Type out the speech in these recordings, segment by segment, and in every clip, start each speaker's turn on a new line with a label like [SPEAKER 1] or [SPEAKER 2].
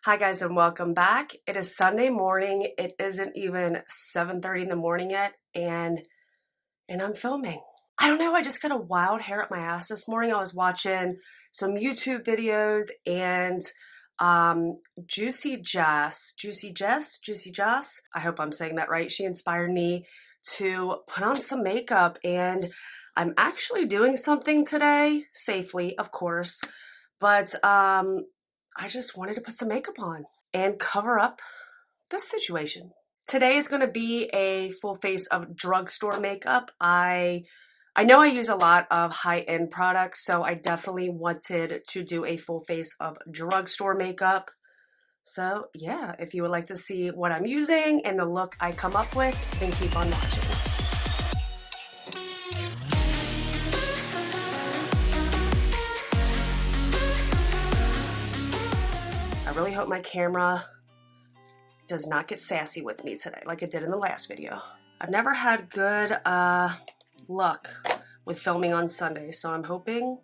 [SPEAKER 1] Hi guys and welcome back. It is Sunday morning. It isn't even 7:30 in the morning yet and I'm filming. I don't know, I just got a wild hair up my ass this morning. I was watching some YouTube videos and Juicy Jess, I hope I'm saying that right. She inspired me to put on some makeup and I'm actually doing something today, safely, of course, but I just wanted to put some makeup on and cover up this situation. Today is going to be a full face of drugstore makeup. I know I use a lot of high-end products, so I definitely wanted to do a full face of drugstore makeup. So yeah, if you would like to see what I'm using and the look I come up with, then keep on watching. I really hope my camera does not get sassy with me today like it did in the last video. I've never had good luck with filming on Sunday, so I'm hoping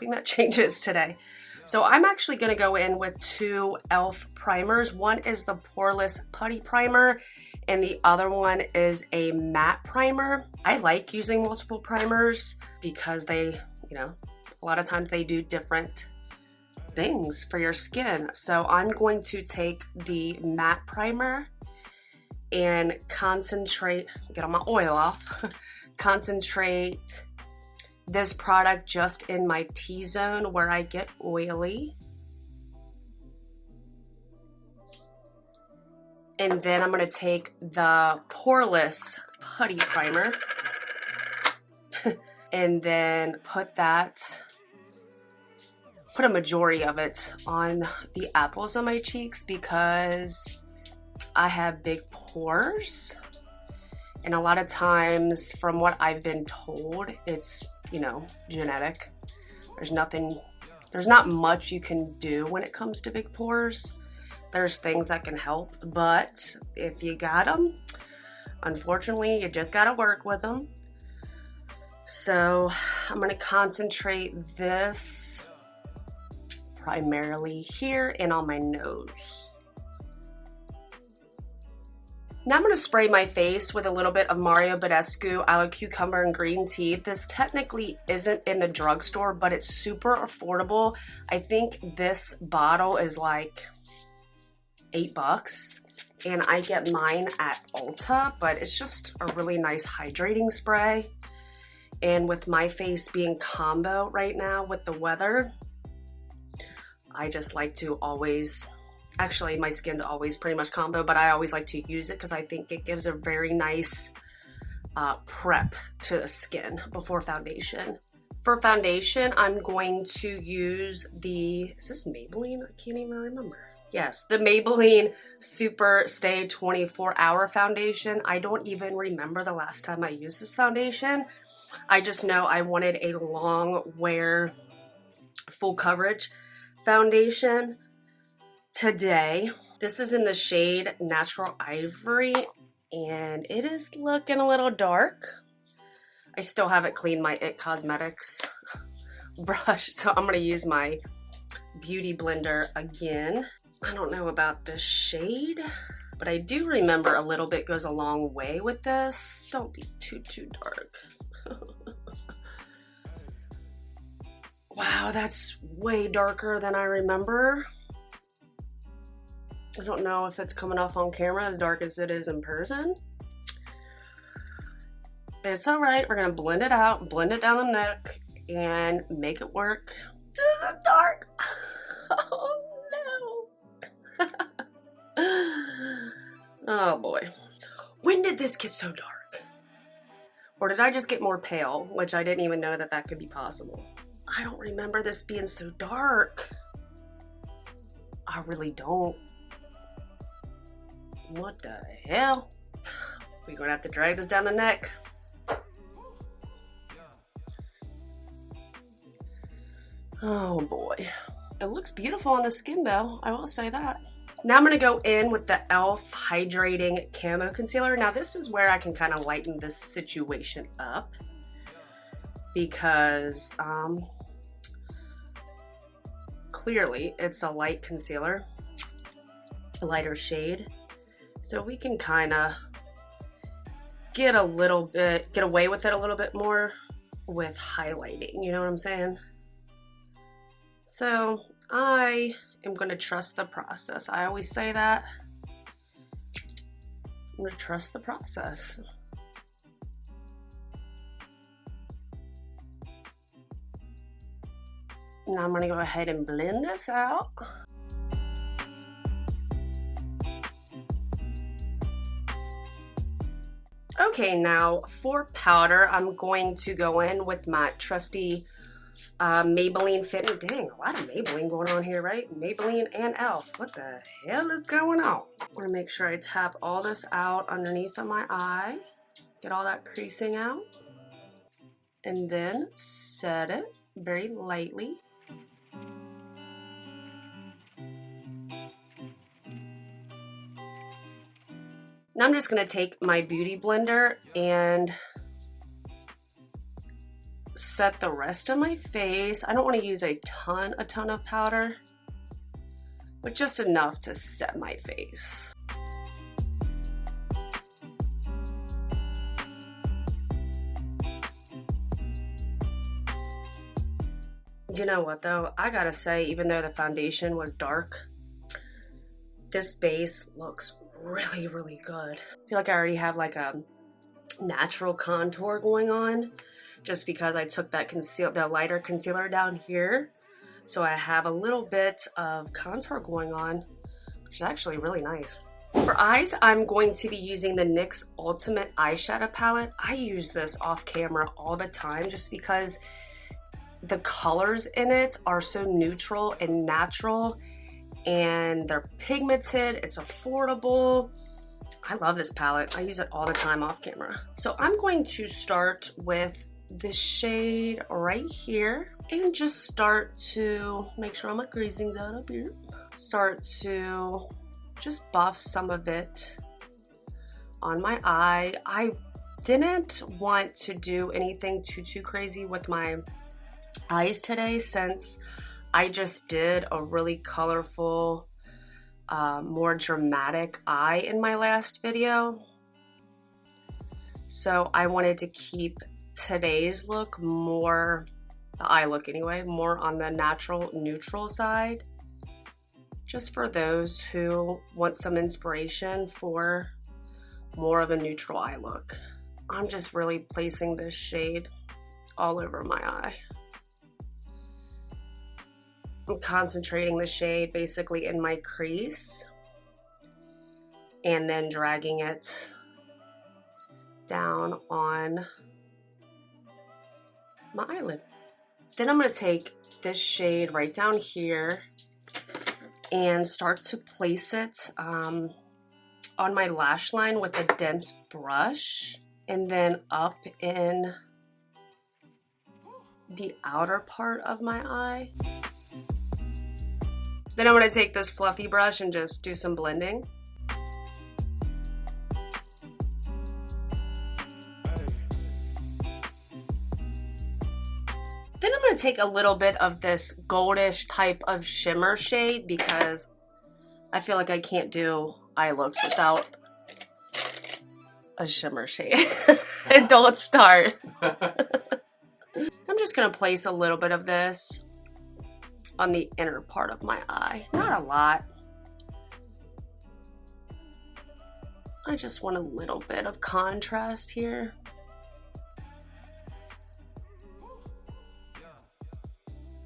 [SPEAKER 1] that changes today. So I'm actually going to go in with two e.l.f. primers. One is the Poreless Putty Primer and the other one is a matte primer. I like using multiple primers because they, a lot of times they do different things for your skin. So I'm going to take the matte primer and concentrate, get all my oil off, concentrate this product just in my T-zone where I get oily. And then I'm going to take the Poreless Putty Primer and then put a majority of it on the apples on my cheeks because I have big pores. And a lot of times, from what I've been told, it's, genetic. There's not much you can do when it comes to big pores. There's things that can help, but if you got them, unfortunately, you just gotta work with them. So I'm gonna concentrate this primarily here and on my nose. Now I'm going to spray my face with a little bit of Mario Badescu Aloe Cucumber and Green Tea. This technically isn't in the drugstore, but it's super affordable. I think this bottle is like $8 and I get mine at Ulta, but it's just a really nice hydrating spray. And with my face being combo right now with the weather, I just like to always, actually my skin's always pretty much combo, but I always like to use it because I think it gives a very nice prep to the skin before foundation. For foundation, I'm going to use is this Maybelline? I can't even remember. Yes, the Maybelline Super Stay 24-Hour Foundation. I don't even remember the last time I used this foundation. I just know I wanted a long wear, full coverage foundation today. This is in the shade Natural Ivory and it is looking a little dark. I still haven't cleaned my IT Cosmetics brush, so I'm going to use my Beauty Blender again. I don't know about this shade, but I do remember a little bit goes a long way with this. Don't be too dark. Wow, that's way darker than I remember. I don't know if it's coming off on camera as dark as it is in person. It's all right. We're gonna blend it out, blend it down the neck, and make it work. This is dark. Oh no. Oh boy. When did this get so dark? Or did I just get more pale, which I didn't even know that could be possible. I don't remember this being so dark. I really don't. What the hell? We're gonna have to drag this down the neck. Oh boy. It looks beautiful on the skin though, I will say that. Now I'm gonna go in with the e.l.f. Hydrating Camo Concealer. Now this is where I can kind of lighten this situation up because clearly it's a light concealer. lighter shade. So we can kind of get away with it a little bit more with highlighting, you know what I'm saying? So I am gonna trust the process. I always say that. I'm gonna trust the process. Now I'm gonna go ahead and blend this out. Okay, now for powder, I'm going to go in with my trusty Maybelline Fit Me. Dang, a lot of Maybelline going on here, right? Maybelline and e.l.f. What the hell is going on? I want to make sure I tap all this out underneath of my eye. Get all that creasing out. And then set it very lightly. Now I'm just going to take my Beauty Blender and set the rest of my face. I don't want to use a ton of powder, but just enough to set my face. You know what though, I gotta say, even though the foundation was dark, this base looks really, really good. I feel like I already have like a natural contour going on just because I took that the lighter concealer down here. So I have a little bit of contour going on, which is actually really nice. For eyes, I'm going to be using the NYX Ultimate Eyeshadow Palette. I use this off camera all the time just because the colors in it are so neutral and natural, and they're pigmented, it's affordable. I love this palette. I use it all the time off camera. So I'm going to start with this shade right here and just start to make sure all my greasing's out up here. Start to just buff some of it on my eye. I didn't want to do anything too crazy with my eyes today since I just did a really colorful, more dramatic eye in my last video. So I wanted to keep today's look more, the eye look anyway, more on the natural neutral side. Just for those who want some inspiration for more of a neutral eye look. I'm just really placing this shade all over my eye. I'm concentrating the shade basically in my crease and then dragging it down on my eyelid. Then I'm going to take this shade right down here and start to place it on my lash line with a dense brush, and then up in the outer part of my eye. Then I'm going to take this fluffy brush and just do some blending. Then I'm going to take a little bit of this goldish type of shimmer shade because I feel like I can't do eye looks without a shimmer shade. And don't start. I'm just going to place a little bit of this on the inner part of my eye. Not a lot. I just want a little bit of contrast here.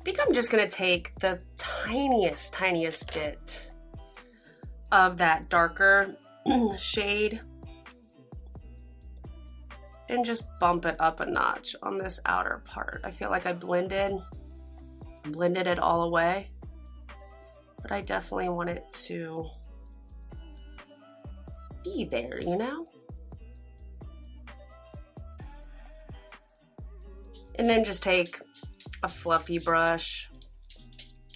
[SPEAKER 1] I think I'm just gonna take the tiniest bit of that darker shade and just bump it up a notch on this outer part. I feel like I blended it all away, but I definitely want it to be there, you know? And then just take a fluffy brush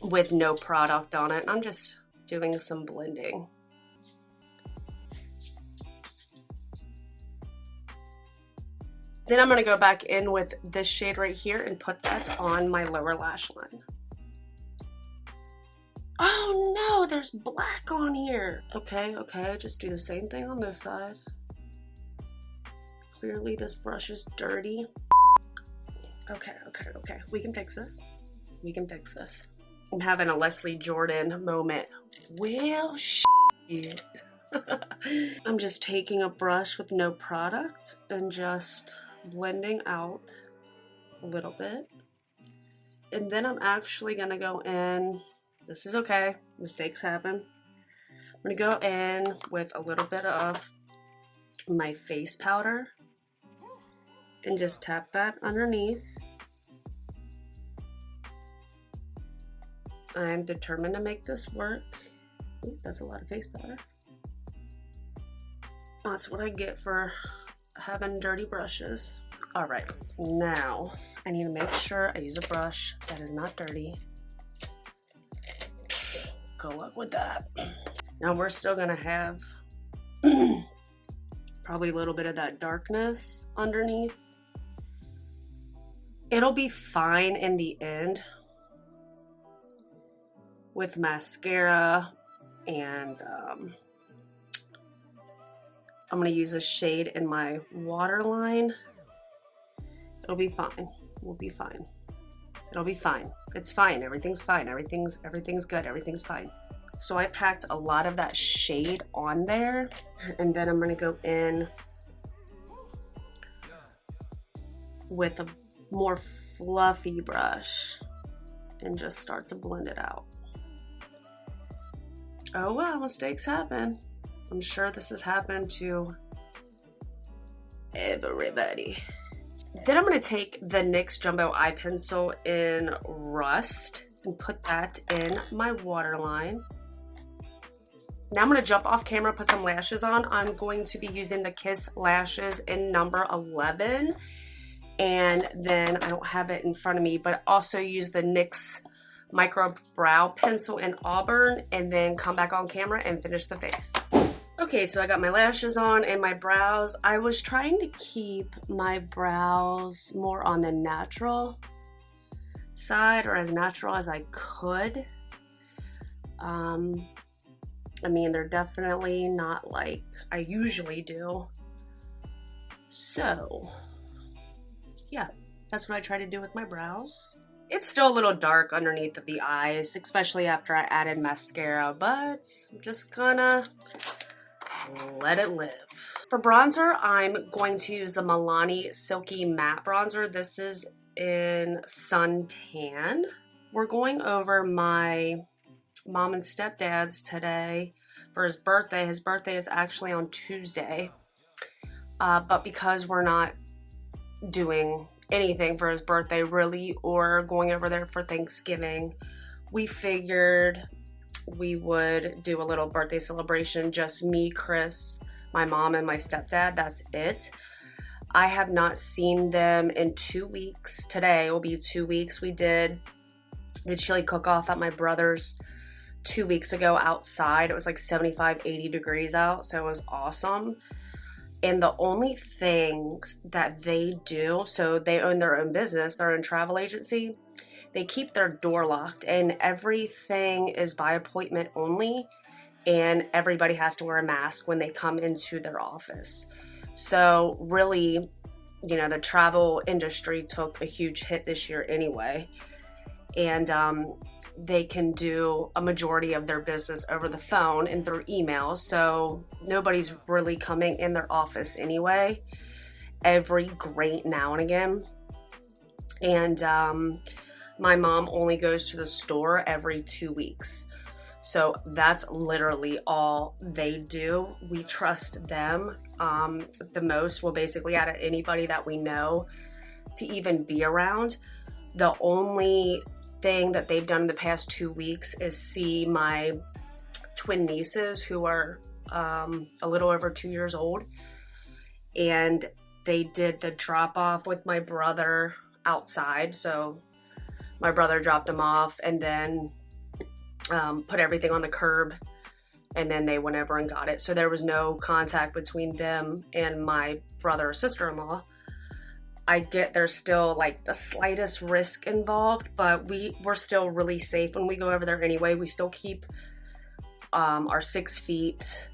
[SPEAKER 1] with no product on it. I'm just doing some blending. Then I'm going to go back in with this shade right here and put that on my lower lash line. Oh no, there's black on here. Okay, just do the same thing on this side. Clearly this brush is dirty. Okay, we can fix this. We can fix this. I'm having a Leslie Jordan moment. Well, shit. I'm just taking a brush with no product and just blending out a little bit. And then I'm actually gonna go in, this is okay, mistakes happen. I'm gonna go in with a little bit of my face powder and just tap that underneath. I'm determined to make this work. Ooh, that's a lot of face powder. That's what I get for having dirty brushes. All right, now I need to make sure I use a brush that is not dirty. Good luck with that. Now we're still gonna have probably a little bit of that darkness underneath. It'll be fine in the end with mascara, and I'm gonna use a shade in my waterline. It'll be fine. We'll be fine. It'll be fine. It's fine. Everything's fine. Everything's good. Everything's fine. So I packed a lot of that shade on there, and then I'm gonna go in with a more fluffy brush and just start to blend it out. Oh well, mistakes happen. I'm sure this has happened to everybody. Then I'm gonna take the NYX Jumbo Eye Pencil in Rust and put that in my waterline. Now I'm gonna jump off camera, put some lashes on. I'm going to be using the Kiss lashes in number 11. And then I don't have it in front of me, but also use the NYX Micro Brow Pencil in Auburn, and then come back on camera and finish the face. Okay, so I got my lashes on and my brows. I was trying to keep my brows more on the natural side, or as natural as I could. I mean, they're definitely not like I usually do. So, yeah, that's what I try to do with my brows. It's still a little dark underneath of the eyes, especially after I added mascara, but I'm just gonna let it live. For bronzer, I'm going to use the Milani Silky Matte Bronzer. This is in Suntan. We're going over my mom and stepdad's today for his birthday. His birthday is actually on Tuesday, but because we're not doing anything for his birthday really, or going over there for Thanksgiving, we figured we would do a little birthday celebration, just me, Chris, my mom, and my stepdad. That's it. I have not seen them in 2 weeks. Today will be 2 weeks. We did the chili cook-off at my brother's 2 weeks ago outside. It was like 75, 80 degrees out, so it was awesome. And the only things that they do, so they own their own business, they're a travel agency, they keep their door locked and everything is by appointment only, and everybody has to wear a mask when they come into their office. So really, you know, the travel industry took a huge hit this year anyway. And they can do a majority of their business over the phone and through email. So nobody's really coming in their office anyway, every great now and again. And my mom only goes to the store every 2 weeks. So that's literally all they do. We trust them the most. Well, basically out of anybody that we know to even be around. The only thing that they've done in the past 2 weeks is see my twin nieces, who are a little over 2 years old, and they did the drop off with my brother outside. So my brother dropped them off and then put everything on the curb, and then they went over and got it. So there was no contact between them and my brother or sister-in-law. I get there's still like the slightest risk involved, but we're still really safe when we go over there anyway. We still keep our 6 feet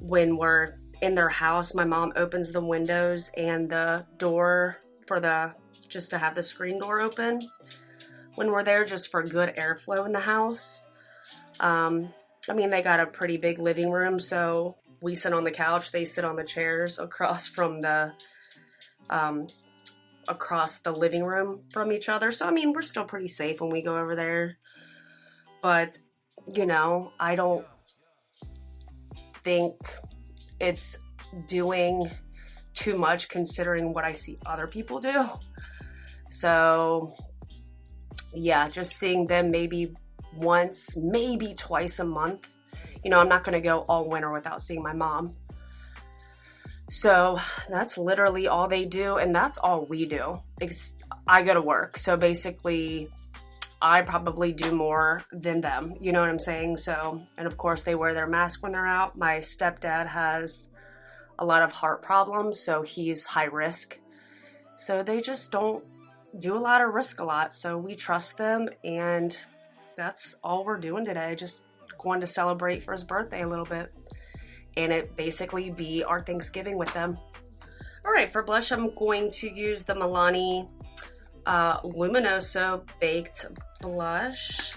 [SPEAKER 1] when we're in their house. My mom opens the windows and the door for just to have the screen door open when we're there, just for good airflow in the house. I mean, they got a pretty big living room, so we sit on the couch, they sit on the chairs across the living room from each other. So, I mean, we're still pretty safe when we go over there. But, you know, I don't think it's doing too much considering what I see other people do. So, yeah, just seeing them maybe once, maybe twice a month. You know, I'm not going to go all winter without seeing my mom. So that's literally all they do, and that's all we do. I go to work, so basically I probably do more than them, you know what I'm saying? So, and of course they wear their mask when they're out. My stepdad has a lot of heart problems, so he's high risk. So they just don't do a lot of risk a lot, so we trust them, and that's all we're doing today. Just going to celebrate for his birthday a little bit. And it basically be our Thanksgiving with them. All right, for blush, I'm going to use the Milani Luminoso Baked Blush.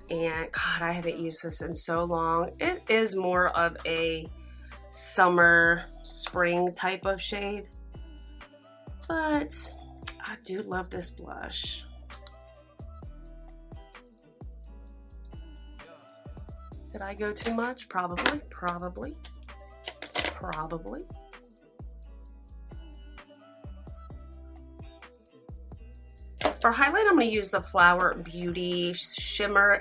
[SPEAKER 1] And God, I haven't used this in so long. It is more of a summer, spring type of shade. But I do love this blush. Did I go too much? Probably. For highlight, I'm going to use the Flower Beauty Shimmer.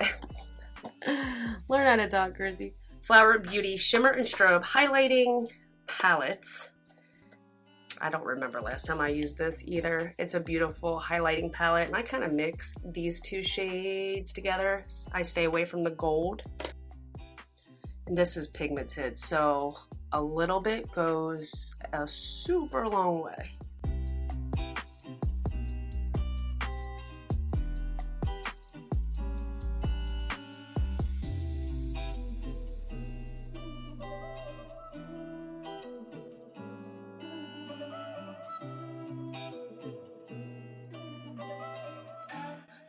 [SPEAKER 1] Learn how to talk, Chrissy. Flower Beauty Shimmer and Strobe Highlighting Palette. I don't remember last time I used this either. It's a beautiful highlighting palette, and I kind of mix these two shades together. I stay away from the gold. And this is pigmented, so a little bit goes a super long way.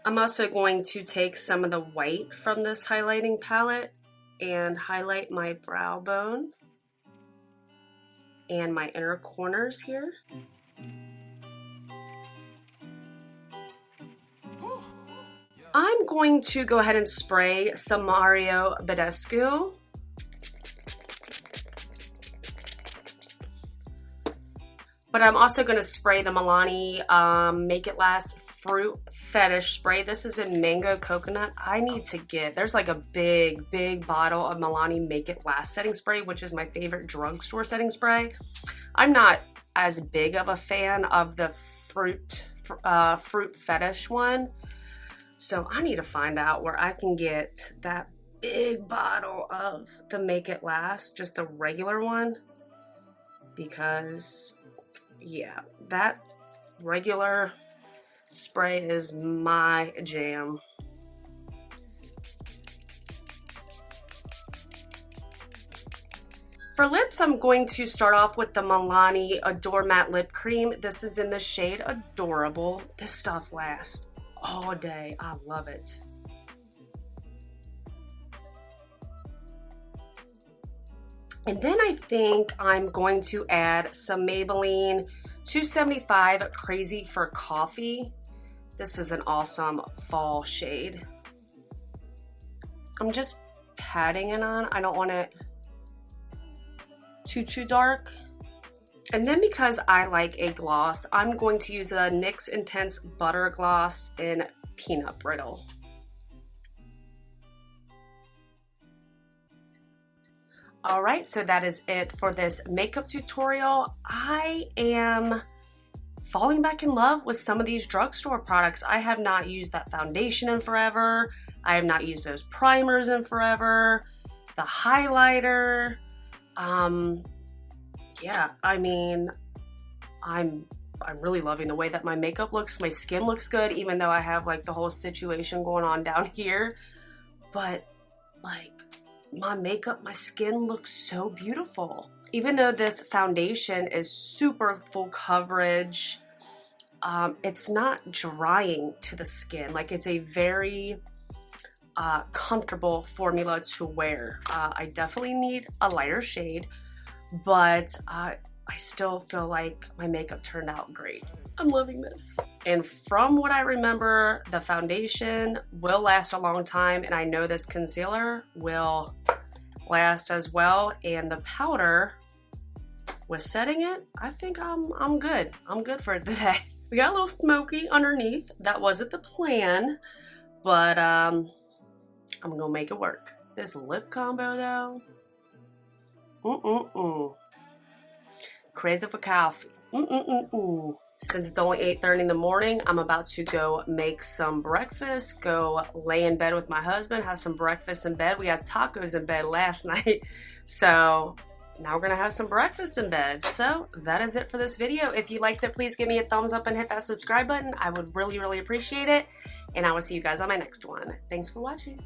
[SPEAKER 1] I'm also going to take some of the white from this highlighting palette and highlight my brow bone and my inner corners here. I'm going to go ahead and spray some Mario Badescu. But I'm also going to spray the Milani Make It Last Fruit Fetish Spray. This is in Mango Coconut. I need to get, there's like a big bottle of Milani Make It Last setting spray, which is my favorite drugstore setting spray. I'm not as big of a fan of the fruit fetish one. So I need to find out where I can get that big bottle of the Make It Last, just the regular one. Because yeah, that regular spray is my jam. For lips, I'm going to start off with the Milani Adore Matte Lip Cream. This is in the shade Adorable. This stuff lasts all day. I love it. And then I think I'm going to add some Maybelline 275 Crazy for Coffee. This is an awesome fall shade. I'm just patting it on. I don't want it too dark. And then because I like a gloss, I'm going to use the NYX Intense Butter Gloss in Peanut Brittle. All right, so that is it for this makeup tutorial. I am falling back in love with some of these drugstore products. I have not used that foundation in forever. I have not used those primers in forever. The highlighter. Yeah, I mean, I'm I'm really loving the way that my makeup looks. My skin looks good, even though I have like the whole situation going on down here. But like my makeup, my skin looks so beautiful. Even though this foundation is super full coverage, it's not drying to the skin. Like it's a very comfortable formula to wear. I definitely need a lighter shade, but I still feel like my makeup turned out great. I'm loving this. And from what I remember, the foundation will last a long time, and I know this concealer will last as well. And the powder, with setting it, I think I'm good. I'm good for today. We got a little smoky underneath. That wasn't the plan, but I'm gonna make it work. This lip combo though, crazy for coffee. Since it's only 8:30 in the morning, I'm about to go make some breakfast, go lay in bed with my husband, have some breakfast in bed. We had tacos in bed last night, so now we're gonna have some breakfast in bed. So that is it for this video. If you liked it, please give me a thumbs up and hit that subscribe button. I would really, really appreciate it. And I will see you guys on my next one. Thanks for watching.